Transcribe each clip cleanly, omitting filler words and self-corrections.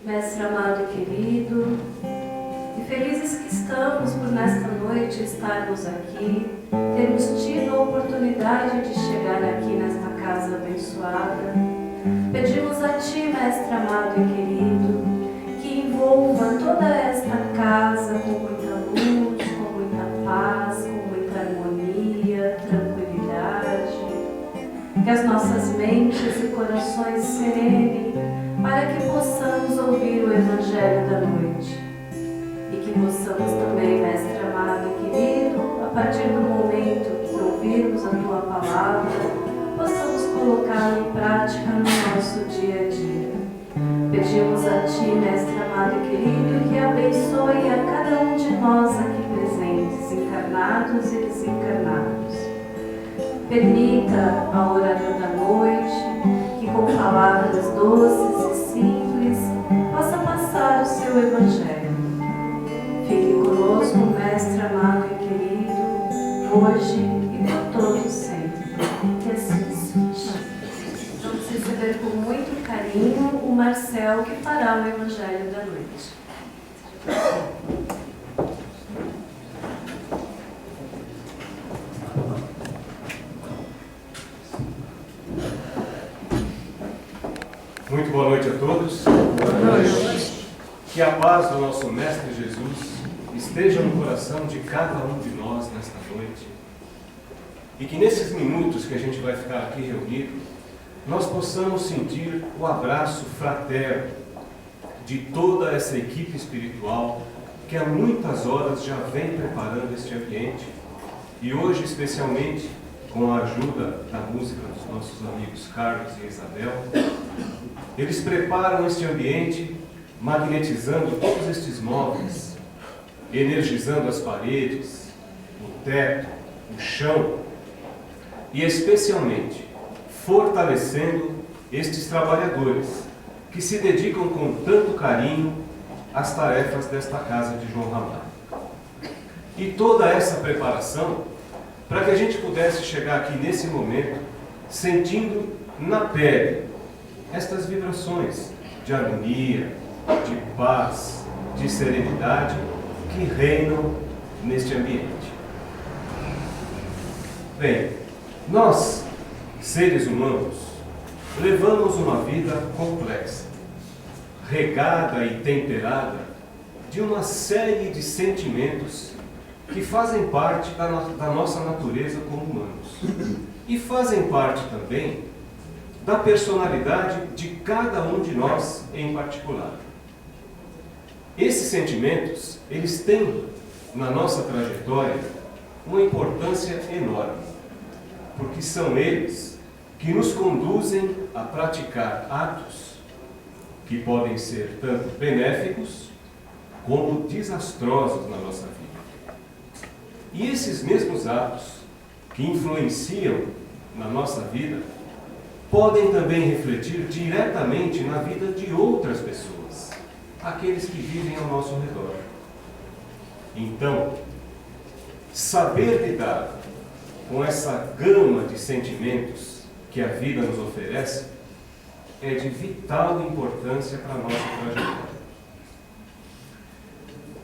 Mestre amado e querido, e felizes que estamos por nesta noite estarmos aqui, termos tido a oportunidade de chegar aqui nesta casa abençoada. Pedimos a Ti, Mestre amado e querido, que envolva toda esta casa com muita luz, com muita paz, com muita harmonia, tranquilidade, que as nossas mentes e corações serenem para que possamos ouvir o Evangelho da noite e que possamos também, Mestre amado e querido, a partir do momento que ouvirmos a Tua Palavra, possamos colocá-la em prática no nosso dia a dia. Pedimos a Ti, Mestre amado e querido, que abençoe a cada um de nós aqui presentes, encarnados e desencarnados. Permita a oração da noite, que com palavras doces e simples possa passar o Seu Evangelho. Fique conosco, Mestre amado e querido, hoje e por todo sempre. Que assim seja. Vamos receber com muito carinho o Marcel, que fará o Evangelho da noite. Muito boa noite a todos. Boa noite. Que a paz do nosso Mestre Jesus esteja no coração de cada um de nós nesta noite. E que nesses minutos que a gente vai ficar aqui reunido, nós possamos sentir o abraço fraterno de toda essa equipe espiritual que há muitas horas já vem preparando este ambiente. E hoje, especialmente, com a ajuda da música dos nossos amigos Carlos e Isabel, eles preparam este ambiente, magnetizando todos estes móveis, energizando as paredes, o teto, o chão e, especialmente, fortalecendo estes trabalhadores que se dedicam com tanto carinho às tarefas desta casa de João Ramalho. E toda essa preparação para que a gente pudesse chegar aqui nesse momento sentindo na pele estas vibrações de harmonia, de paz, de serenidade que reinam neste ambiente. Bem, nós, seres humanos, levamos uma vida complexa, regada e temperada de uma série de sentimentos que fazem parte da nossa natureza como humanos e fazem parte também da personalidade de cada um de nós em particular. Esses sentimentos, eles têm na nossa trajetória uma importância enorme, porque são eles que nos conduzem a praticar atos que podem ser tanto benéficos como desastrosos na nossa vida. E esses mesmos atos que influenciam na nossa vida podem também refletir diretamente na vida de outras pessoas, aqueles que vivem ao nosso redor. Então, saber lidar com essa gama de sentimentos que a vida nos oferece é de vital importância para a nossa trajetória.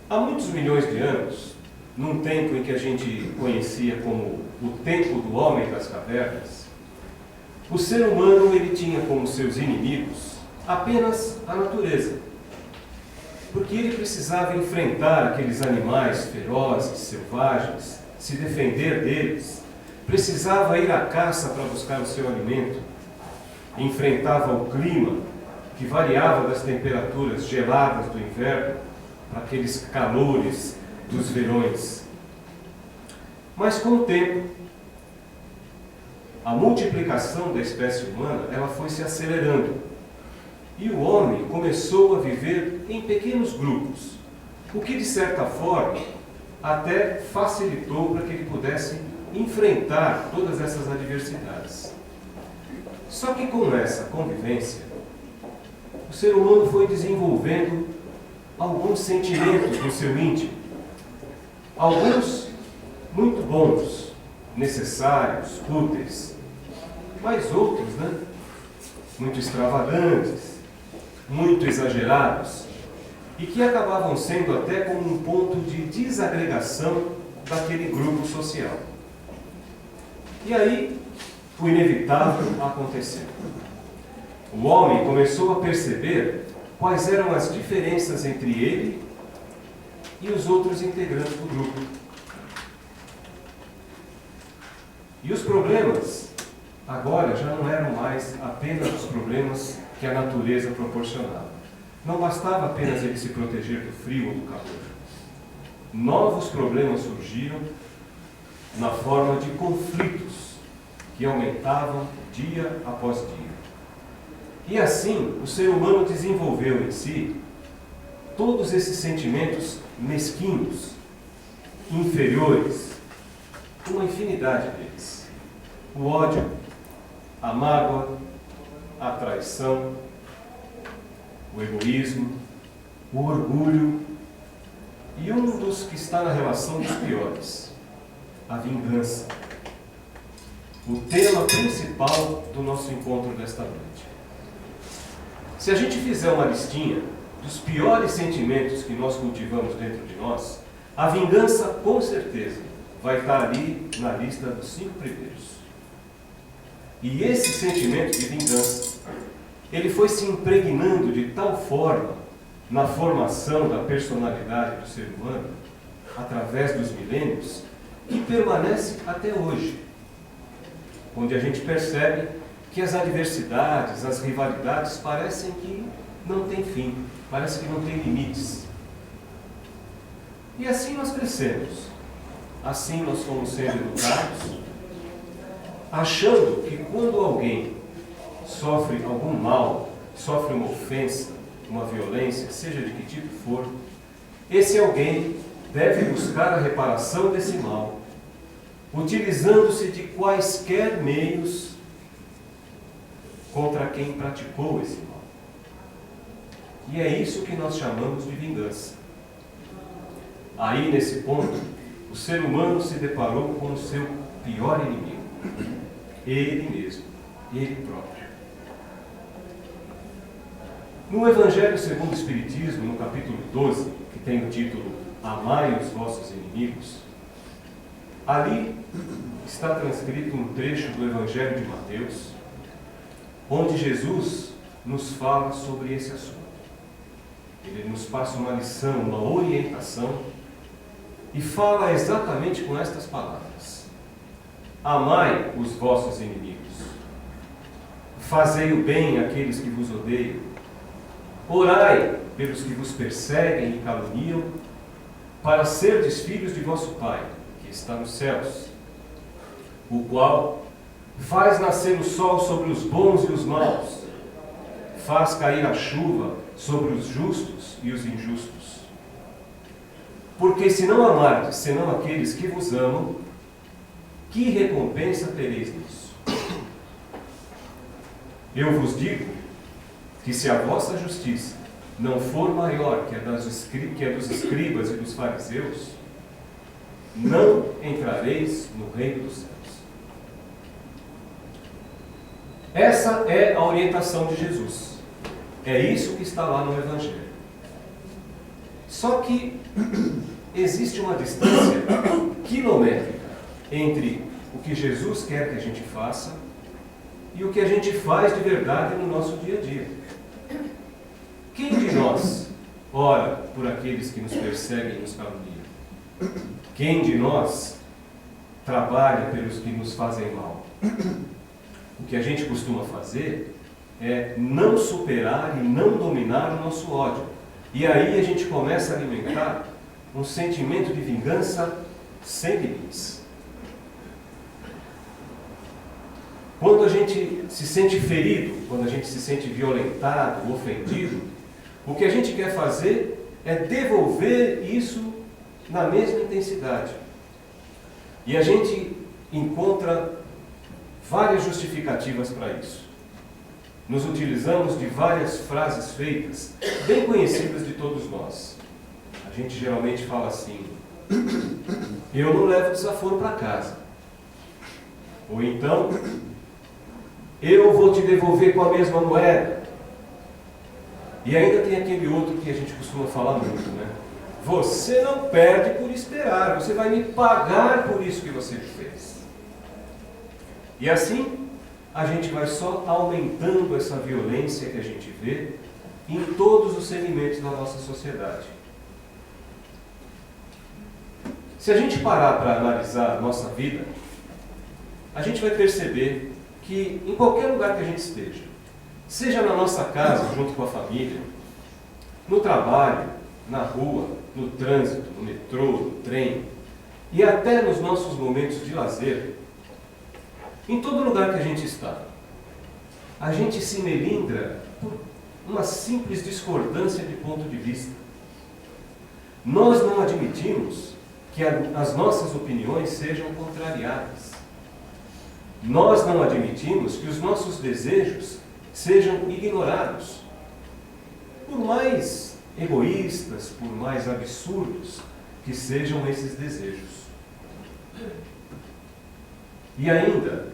Há muitos milhões de anos, num tempo em que a gente conhecia como o tempo do homem das cavernas, o ser humano ele tinha como seus inimigos apenas a natureza, porque ele precisava enfrentar aqueles animais ferozes, selvagens, se defender deles, precisava ir à caça para buscar o seu alimento, enfrentava o clima que variava das temperaturas geladas do inverno para aqueles calores dos verões. Mas com o tempo, a multiplicação da espécie humana ela foi se acelerando e o homem começou a viver em pequenos grupos, o que de certa forma até facilitou para que ele pudesse enfrentar todas essas adversidades. Só que com essa convivência, o ser humano foi desenvolvendo alguns sentimentos no seu íntimo, alguns muito bons, necessários, úteis, mas outros, muito extravagantes, muito exagerados e que acabavam sendo até como um ponto de desagregação daquele grupo social. E aí, o inevitável aconteceu. O homem começou a perceber quais eram as diferenças entre ele e os outros integrantes do grupo. E os problemas, agora, já não eram mais apenas os problemas que a natureza proporcionava. Não bastava apenas ele se proteger do frio ou do calor. Novos problemas surgiram na forma de conflitos que aumentavam dia após dia. E assim, o ser humano desenvolveu em si todos esses sentimentos mesquinhos, inferiores, uma infinidade deles. O ódio, a mágoa, a traição, o egoísmo, o orgulho e um dos que está na relação dos piores, a vingança. O tema principal do nosso encontro desta noite. Se a gente fizer uma listinha dos piores sentimentos que nós cultivamos dentro de nós, a vingança, com certeza, vai estar ali na lista dos 5 primeiros. E esse sentimento de vingança, ele foi se impregnando de tal forma na formação da personalidade do ser humano, através dos milênios, que permanece até hoje, onde a gente percebe que as adversidades, as rivalidades parecem que não têm fim, parece que não têm limites. E assim nós crescemos, assim nós fomos sendo educados, achando que quando alguém sofre algum mal, sofre uma ofensa, uma violência, seja de que tipo for, esse alguém deve buscar a reparação desse mal, utilizando-se de quaisquer meios contra quem praticou esse mal. E é isso que nós chamamos de vingança. Aí, nesse ponto, o ser humano se deparou com o seu pior inimigo, ele mesmo, ele próprio. No Evangelho segundo o Espiritismo, no capítulo 12, que tem o título Amai os vossos inimigos, ali está transcrito um trecho do Evangelho de Mateus, onde Jesus nos fala sobre esse assunto. Ele nos passa uma lição, uma orientação, e fala exatamente com estas palavras: amai os vossos inimigos, fazei o bem àqueles que vos odeiam, orai pelos que vos perseguem e caluniam, para serdes filhos de vosso Pai, que está nos céus, o qual faz nascer o sol sobre os bons e os maus, faz cair a chuva sobre os justos e os injustos. Porque se não amardes senão aqueles que vos amam, que recompensa tereis nisso? Eu vos digo que se a vossa justiça não for maior que a dos escribas e dos fariseus, não entrareis no reino dos céus. Essa é a orientação de Jesus. É isso que está lá no Evangelho. Só que existe uma distância quilométrica entre o que Jesus quer que a gente faça e o que a gente faz de verdade no nosso dia a dia. Quem de nós ora por aqueles que nos perseguem e nos caluniam? Quem de nós trabalha pelos que nos fazem mal? O que a gente costuma fazer é não superar e não dominar o nosso ódio. E aí a gente começa a alimentar um sentimento de vingança sem limites. Quando a gente se sente ferido, quando a gente se sente violentado, ofendido, o que a gente quer fazer é devolver isso na mesma intensidade. E a gente encontra várias justificativas para isso. Nos utilizamos de várias frases feitas, bem conhecidas de todos nós. A gente geralmente fala assim: eu não levo desaforo para casa. Ou então, eu vou te devolver com a mesma moeda. E ainda tem aquele outro que a gente costuma falar muito, né? Você não perde por esperar, você vai me pagar por isso que você fez. E assim, a gente vai só aumentando essa violência que a gente vê em todos os segmentos da nossa sociedade. Se a gente parar para analisar a nossa vida, a gente vai perceber que em qualquer lugar que a gente esteja, seja na nossa casa, junto com a família, no trabalho, na rua, no trânsito, no metrô, no trem, e até nos nossos momentos de lazer, em todo lugar que a gente está, a gente se melindra por uma simples discordância de ponto de vista. Nós não admitimos que as nossas opiniões sejam contrariadas. Nós não admitimos que os nossos desejos sejam ignorados. Por mais egoístas, por mais absurdos que sejam esses desejos. E ainda,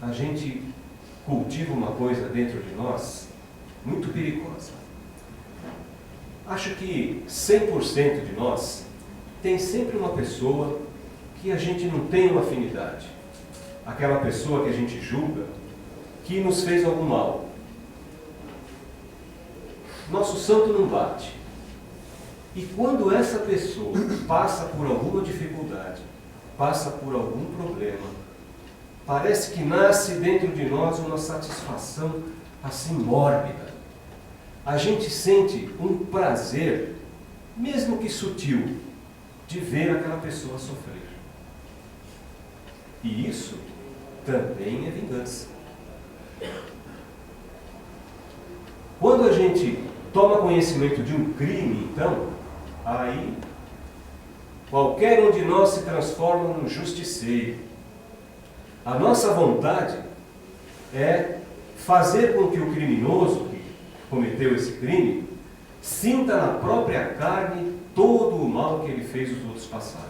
a gente cultiva uma coisa dentro de nós muito perigosa. Acho que 100% de nós tem sempre uma pessoa que a gente não tem uma afinidade. Aquela pessoa que a gente julga que nos fez algum mal. Nosso santo não bate. E quando essa pessoa passa por alguma dificuldade, passa por algum problema, parece que nasce dentro de nós uma satisfação assim mórbida. A gente sente um prazer, mesmo que sutil, de ver aquela pessoa sofrer. E isso também é vingança. Quando a gente toma conhecimento de um crime, então, aí qualquer um de nós se transforma num justiceiro. A nossa vontade é fazer com que o criminoso que cometeu esse crime sinta na própria carne todo o mal que ele fez os outros passarem.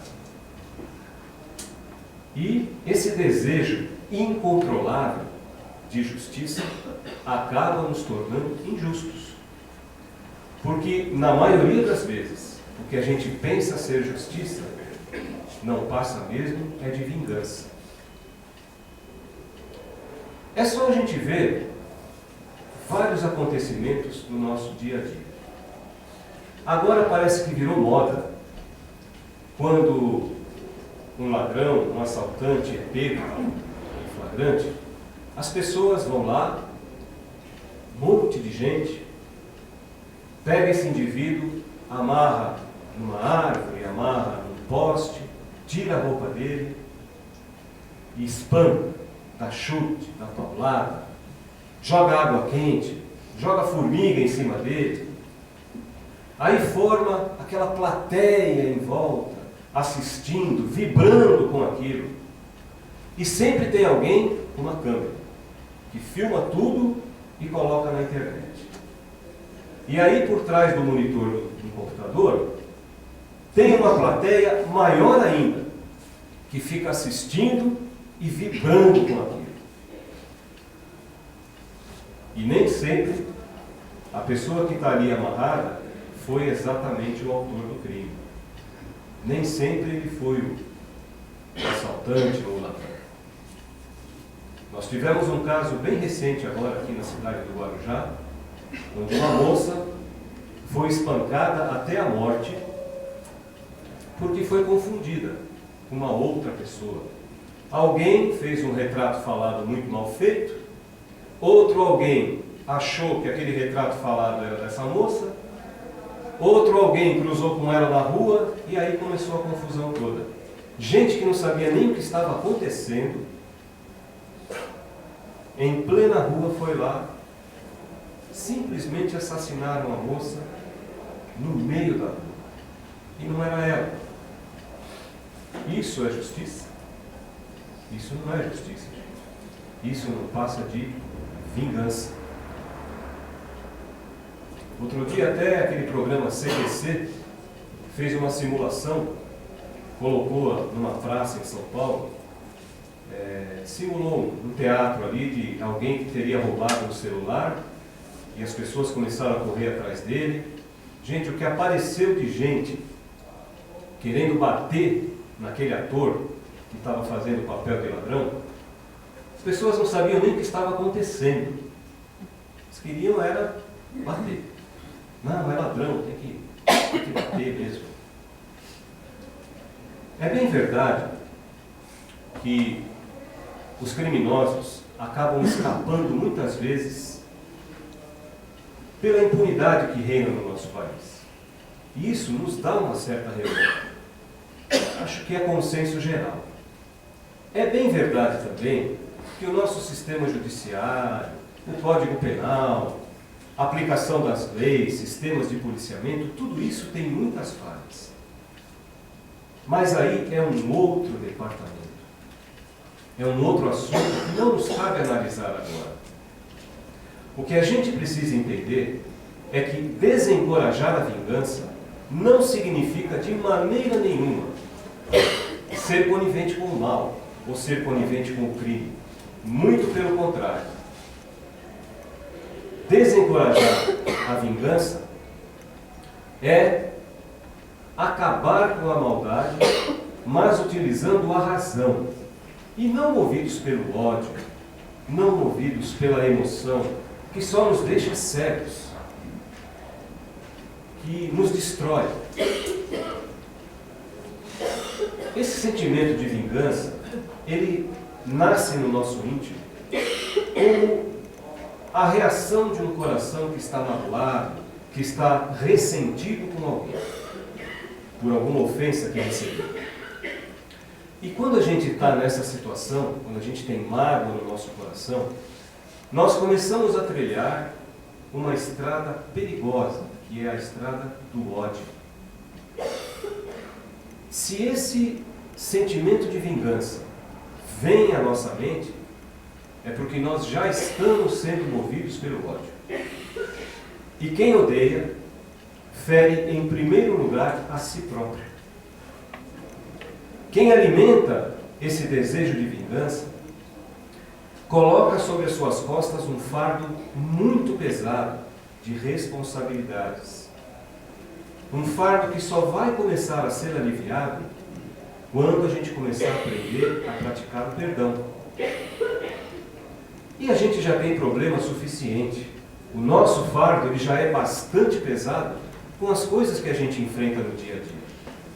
E esse desejo incontrolável de justiça acaba nos tornando injustos. Porque, na maioria das vezes, o que a gente pensa ser justiça não passa mesmo é de vingança. É só a gente ver vários acontecimentos no nosso dia a dia. Agora parece que virou moda quando um ladrão, um assaltante é pego em flagrante, as pessoas vão lá, um monte de gente, pega esse indivíduo, amarra numa árvore, amarra num poste, tira a roupa dele e espanca, dá chute, dá paulada, joga água quente, joga formiga em cima dele. Aí forma aquela plateia em volta, assistindo, vibrando com aquilo. E sempre tem alguém com uma câmera, que filma tudo e coloca na internet. E aí, por trás do monitor do computador, tem uma plateia maior ainda, que fica assistindo e vibrando com aquilo. E nem sempre a pessoa que está ali amarrada foi exatamente o autor do crime. Nem sempre ele foi o assaltante ou o ladrão. Nós tivemos um caso bem recente agora aqui na cidade do Guarujá, onde uma moça foi espancada até a morte porque foi confundida com uma outra pessoa. Alguém fez um retrato falado muito mal feito, outro alguém achou que aquele retrato falado era dessa moça, outro alguém cruzou com ela na rua e aí começou a confusão toda. Gente que não sabia nem o que estava acontecendo, em plena rua foi lá, simplesmente assassinaram a moça no meio da rua. E não era ela. Isso é justiça? Isso não é justiça, gente. Isso não passa de vingança. Outro dia até aquele programa CQC fez uma simulação, colocou numa praça em São Paulo, simulou um teatro ali de alguém que teria roubado um celular e as pessoas começaram a correr atrás dele. Gente, o que apareceu de gente querendo bater naquele ator que estava fazendo o papel de ladrão, as pessoas não sabiam nem o que estava acontecendo. Eles queriam era bater. Não, é ladrão, tem que bater mesmo. É bem verdade que os criminosos acabam escapando muitas vezes pela impunidade que reina no nosso país. E isso nos dá uma certa revolta. Acho que é consenso geral. É bem verdade também que o nosso sistema judiciário, o Código Penal, a aplicação das leis, sistemas de policiamento, tudo isso tem muitas falhas. Mas aí é um outro departamento. É um outro assunto que não nos cabe analisar agora. O que a gente precisa entender é que desencorajar a vingança não significa de maneira nenhuma ser conivente com o mal ou ser conivente com o crime. Muito pelo contrário. Desencorajar a vingança é acabar com a maldade, mas utilizando a razão, e não movidos pelo ódio, não movidos pela emoção, que só nos deixa cegos, que nos destrói. Esse sentimento de vingança, ele nasce no nosso íntimo como a reação de um coração que está magoado, que está ressentido com alguém, por alguma ofensa que recebeu. E quando a gente está nessa situação, quando a gente tem mágoa no nosso coração, nós começamos a trilhar uma estrada perigosa, que é a estrada do ódio. Se esse sentimento de vingança vem à nossa mente, é porque nós já estamos sendo movidos pelo ódio. E quem odeia, fere em primeiro lugar a si próprio. Quem alimenta esse desejo de vingança, coloca sobre as suas costas um fardo muito pesado de responsabilidades. Um fardo que só vai começar a ser aliviado quando a gente começar a aprender a praticar o perdão. E a gente já tem problema suficiente. O nosso fardo ele já é bastante pesado com as coisas que a gente enfrenta no dia a dia.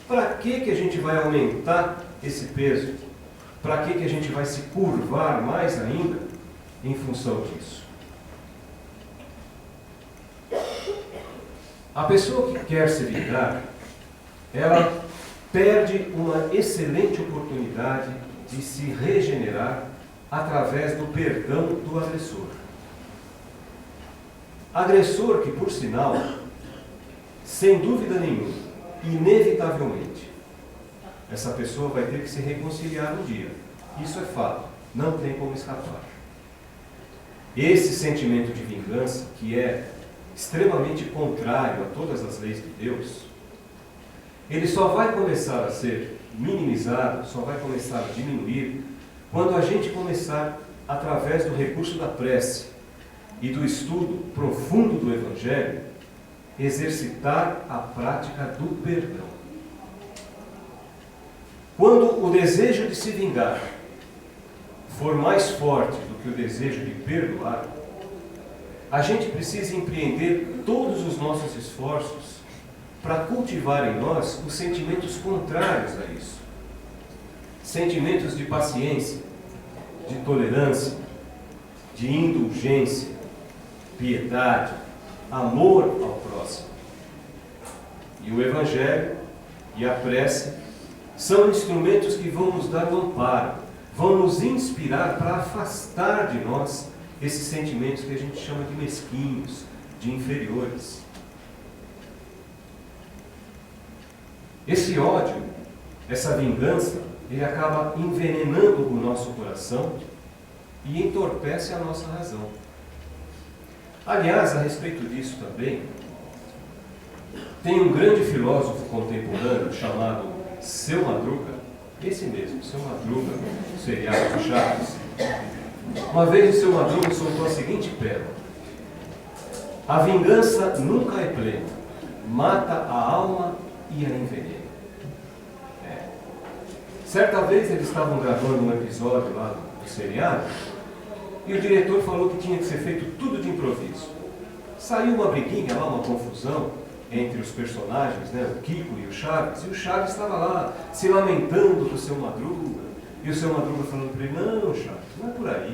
Para que a gente vai aumentar esse peso? Para que a gente vai se curvar mais ainda em função disso? A pessoa que quer se vingar, ela perde uma excelente oportunidade de se regenerar através do perdão do agressor. Agressor que, por sinal, sem dúvida nenhuma, inevitavelmente, essa pessoa vai ter que se reconciliar um dia. Isso é fato, não tem como escapar. Esse sentimento de vingança, que é extremamente contrário a todas as leis de Deus, ele só vai começar a ser minimizado, só vai começar a diminuir, quando a gente começar, através do recurso da prece e do estudo profundo do Evangelho, exercitar a prática do perdão. Quando o desejo de se vingar for mais forte do que o desejo de perdoar, a gente precisa empreender todos os nossos esforços para cultivar em nós os sentimentos contrários a isso. Sentimentos de paciência, de tolerância, de indulgência, piedade, amor ao próximo. E o Evangelho e a prece são instrumentos que vão nos dar um amparo, vão nos inspirar para afastar de nós esses sentimentos que a gente chama de mesquinhos, de inferiores. Esse ódio, essa vingança, ele acaba envenenando o nosso coração e entorpece a nossa razão. Aliás, a respeito disso também, tem um grande filósofo contemporâneo chamado Seu Madruga, esse mesmo, Seu Madruga, o seriado de Chaves. Uma vez o Seu Madruga soltou a seguinte pérola: A vingança nunca é plena, mata a alma e a envenena. Certa vez eles estavam gravando um episódio lá do seriado e o diretor falou que tinha que ser feito tudo de improviso. Saiu uma briguinha lá, uma confusão entre os personagens, né, o Kiko e o Chaves estava lá se lamentando do seu Madruga, e o seu Madruga falando para ele: não, Chaves, não é por aí,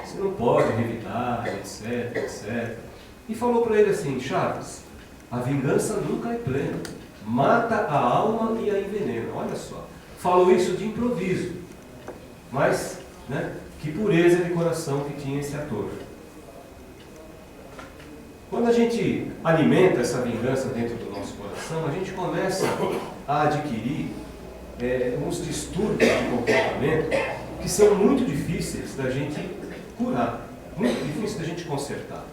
você não pode revidar, etc, etc. E falou para ele assim: Chaves, a vingança nunca é plena, mata a alma e a envenena. Olha só, falou isso de improviso, mas, né, que pureza de coração que tinha esse ator. Quando a gente alimenta essa vingança dentro do nosso coração, a gente começa a adquirir uns distúrbios de comportamento que são muito difíceis da gente curar, muito difíceis da gente consertar.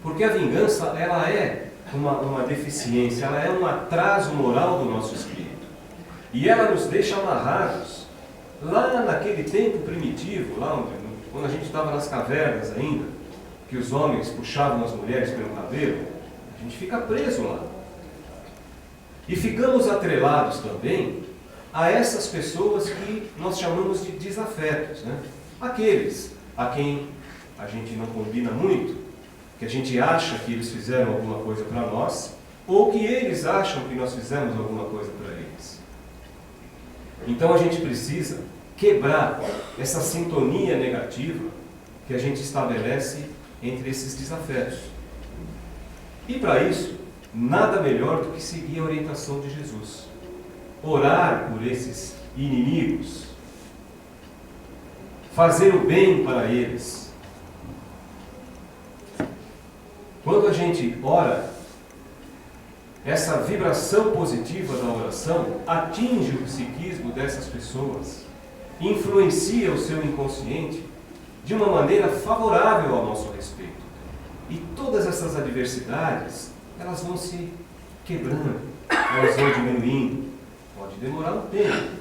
Porque a vingança, ela é uma deficiência, ela é um atraso moral do nosso espírito. E ela nos deixa amarrados lá naquele tempo primitivo, lá quando a gente estava nas cavernas ainda, que os homens puxavam as mulheres pelo cabelo, a gente fica preso lá. E ficamos atrelados também a essas pessoas que nós chamamos de desafetos, né? Aqueles a quem a gente não combina muito, que a gente acha que eles fizeram alguma coisa para nós, ou que eles acham que nós fizemos alguma coisa para eles. Então a gente precisa quebrar essa sintonia negativa que a gente estabelece entre esses desafetos. E para isso, nada melhor do que seguir a orientação de Jesus. Orar por esses inimigos. Fazer o bem para eles. Quando a gente ora, essa vibração positiva da oração atinge o psiquismo dessas pessoas, influencia o seu inconsciente de uma maneira favorável ao nosso respeito. E todas essas adversidades, elas vão se quebrando, elas vão diminuindo. Pode demorar um tempo,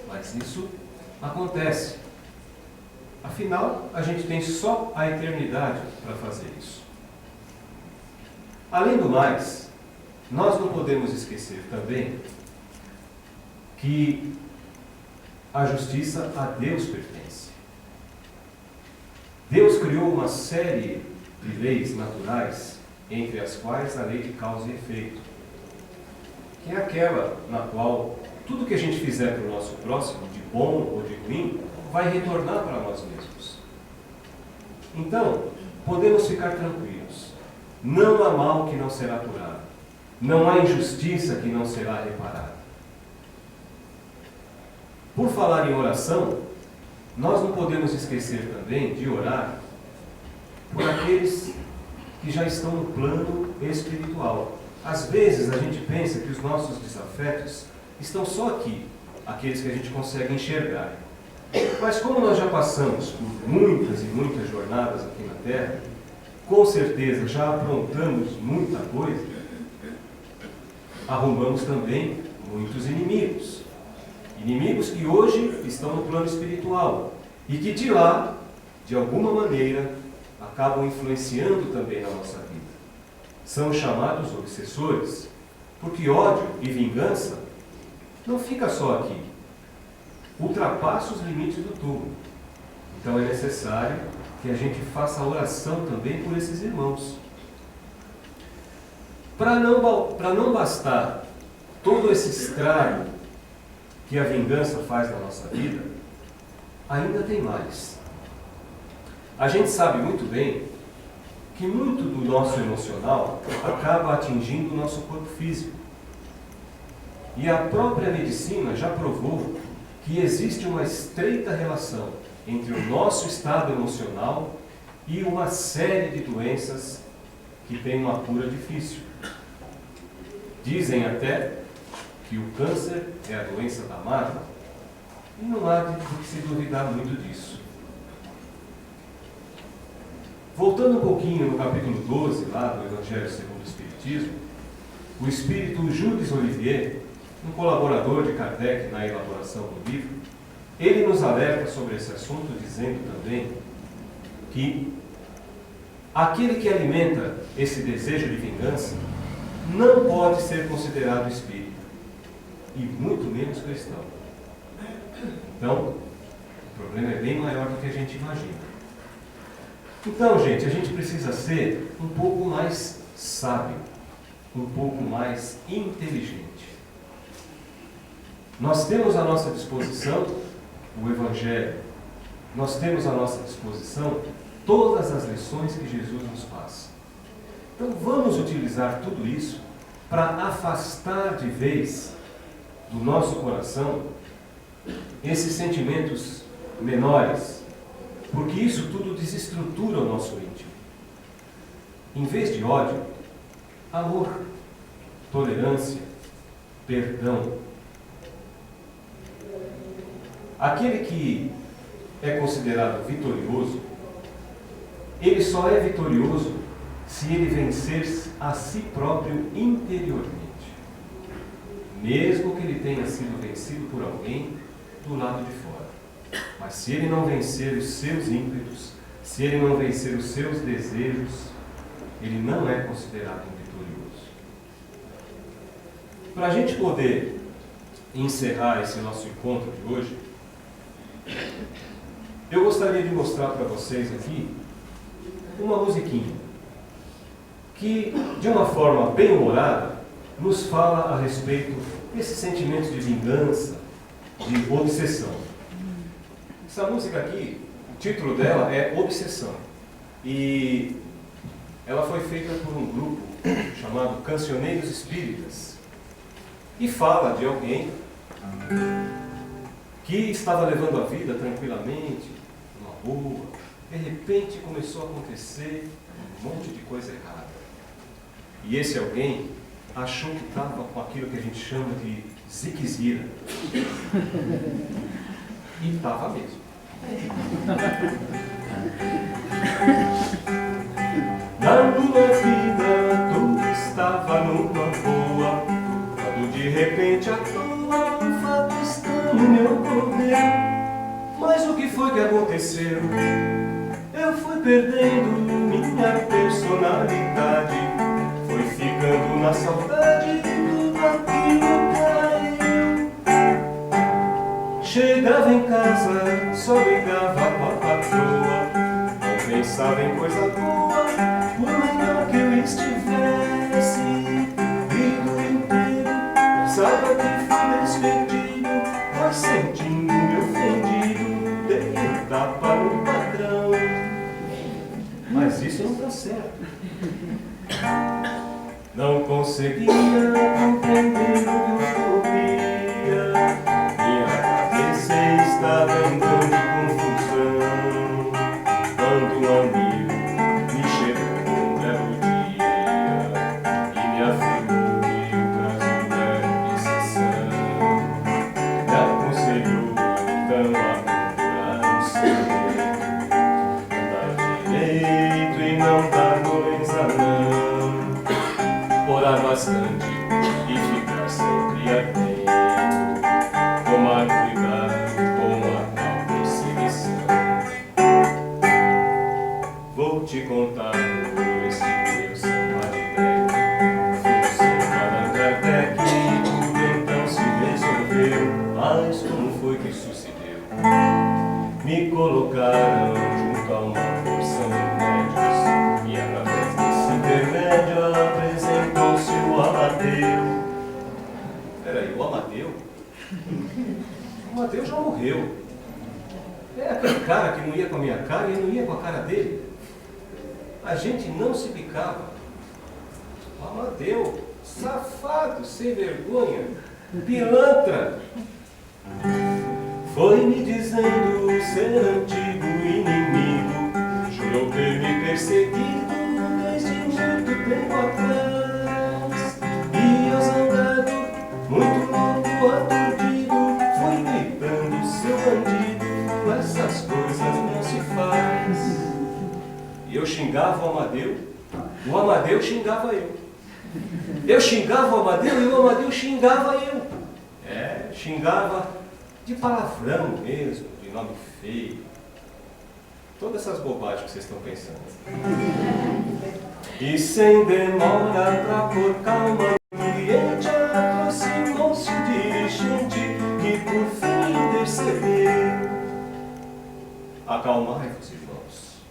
mas isso acontece. Afinal, a gente tem só a eternidade para fazer isso. Além do mais, nós não podemos esquecer também que a justiça a Deus pertence. Deus criou uma série de leis naturais, entre as quais a lei de causa e efeito, que é aquela na qual tudo que a gente fizer para o nosso próximo, de bom ou de ruim, vai retornar para nós mesmos. Então, podemos ficar tranquilos. Não há mal que não será curado. Não há injustiça que não será reparada. Por falar em oração, nós não podemos esquecer também de orar por aqueles que já estão no plano espiritual. Às vezes a gente pensa que os nossos desafetos estão só aqui, aqueles que a gente consegue enxergar. Mas como nós já passamos por muitas e muitas jornadas aqui na Terra, com certeza já aprontamos muita coisa, arrumamos também muitos inimigos. Inimigos que hoje estão no plano espiritual e que de lá, de alguma maneira, acabam influenciando também na nossa vida. São chamados obsessores, porque ódio e vingança não fica só aqui. Ultrapassa os limites do túmulo. Então é necessário que a gente faça a oração também por esses irmãos. Para não bastar todo esse estrago que a vingança faz na nossa vida, ainda tem mais. A gente sabe muito bem que muito do nosso emocional acaba atingindo o nosso corpo físico. E a própria medicina já provou que existe uma estreita relação entre o nosso estado emocional e uma série de doenças que têm uma cura difícil. Dizem até que o câncer é a doença da mágoa, e não há de que se duvidar muito disso. Voltando um pouquinho no capítulo 12, lá do Evangelho segundo o Espiritismo, o espírito Jules Olivier, um colaborador de Kardec na elaboração do livro, ele nos alerta sobre esse assunto, dizendo também que aquele que alimenta esse desejo de vingança não pode ser considerado espírita, e muito menos cristão. Então, o problema é bem maior do que a gente imagina. Então, gente, a gente precisa ser um pouco mais sábio, um pouco mais inteligente. Nós temos à nossa disposição o Evangelho. Nós temos à nossa disposição todas as lições que Jesus nos passa. Então vamos utilizar tudo isso para afastar de vez do nosso coração esses sentimentos menores, porque isso tudo desestrutura o nosso íntimo. Em vez de ódio, amor, tolerância, perdão. Aquele que é considerado vitorioso, ele só é vitorioso se ele vencer a si próprio interiormente. Mesmo que ele tenha sido vencido por alguém do lado de fora. Mas se ele não vencer os seus ímpetos, se ele não vencer os seus desejos, ele não é considerado um vitorioso. Para a gente poder encerrar esse nosso encontro de hoje, eu gostaria de mostrar para vocês aqui uma musiquinha que, de uma forma bem humorada, nos fala a respeito desses sentimentos de vingança, de obsessão. Essa música aqui, o título dela é Obsessão. E ela foi feita por um grupo chamado Cancioneiros Espíritas. E fala de alguém que estava levando a vida tranquilamente, numa boa, de repente começou a acontecer um monte de coisa errada. E esse alguém achou que estava com aquilo que a gente chama de ziquezira. E estava mesmo. Na minha vida tudo estava numa boa, quando de repente à toa um fato está no meu poder. Mas o que foi que aconteceu? Eu fui perdendo minha personalidade, foi ficando na saudade tudo aquilo que era eu. Chegava em casa, só ligava com a patroa, não pensava em coisa boa, por melhor que eu estivesse. Vivo inteiro, saiba que fui despedido, pois sentindo-me ofendido, dei um tapa no padrão. Mas isso não está certo. Não conseguia compreender o que eu ouvia. Minha cabeça estava entrando em confusão, quando um amigo me chegou um belo dia e me afirmou que o caso era obsessão. Me aconselhou então a procurar um segredo, andar direito e não dar moleza não, orar bastante e ficar sempre atento, tomar cuidado com a tal perseguição. Vou te contar depois que meu Samadidec fui Allan Kardec e tudo então se resolveu. Mas como foi que sucedeu? Me colocaram junto a uma porção de médios e através desse intermédio apresentou-se o Amadeu. Peraí, o Amadeu? O Amadeu já morreu. É aquele cara que não ia com a minha cara e não ia com a cara dele. A gente não se picava. O Amadeu, safado, sem vergonha, pilantra, foi me dizendo ser antigo inimigo, jurou ter me perseguido desde muito tempo atrás. E eu zangado, muito louco, aturdido, fui gritando, seu bandido, essas coisas não se faz. E eu xingava o Amadeu xingava eu. Eu xingava o Amadeu e o Amadeu xingava eu. Xingava de palavrão mesmo, de nome feio. todas essas bobagens que vocês estão pensando. E sem demora, pra pôr calma no ambiente, aproximou-se o dirigente, que por fim desceu. Acalmai-vos, irmãos.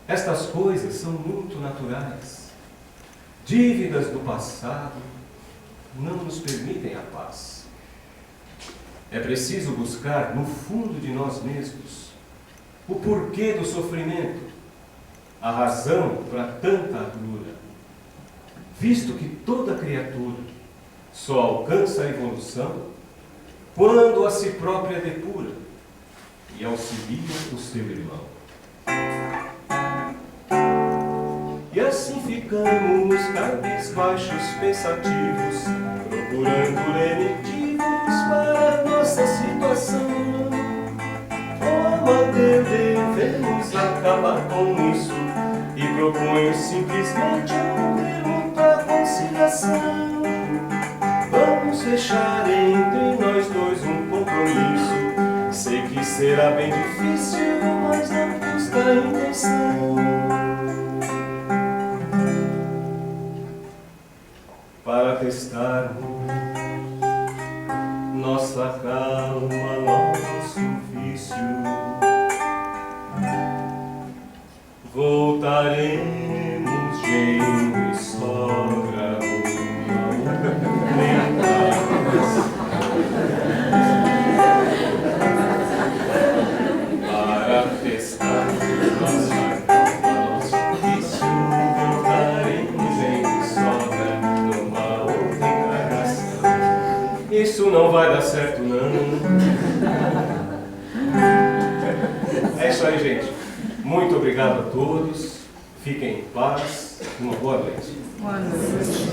Estas coisas são muito naturais. Dívidas do passado não nos permitem a paz. É preciso buscar no fundo de nós mesmos o porquê do sofrimento, a razão para tanta agruras, visto que toda criatura só alcança a evolução quando a si própria depura e auxilia o seu irmão. E assim ficamos cabisbaixos, pensativos, procurando lenitivos para nossa situação. Como devemos acabar com isso? E proponho simplesmente um termo para conciliação. Vamos fechar entre nós dois um compromisso. Sei que será bem difícil, mas não custa a intenção. Para testarmos nossa calma, nosso vício, voltaremos genro e sogra para testar nossa calma, nosso vício, voltaremos genro e sogra numa outra encarnação. Isso não vai dar certo, não. É isso aí, gente. Muito obrigado a todos. Fiquem em paz. Uma boa noite. Boa noite.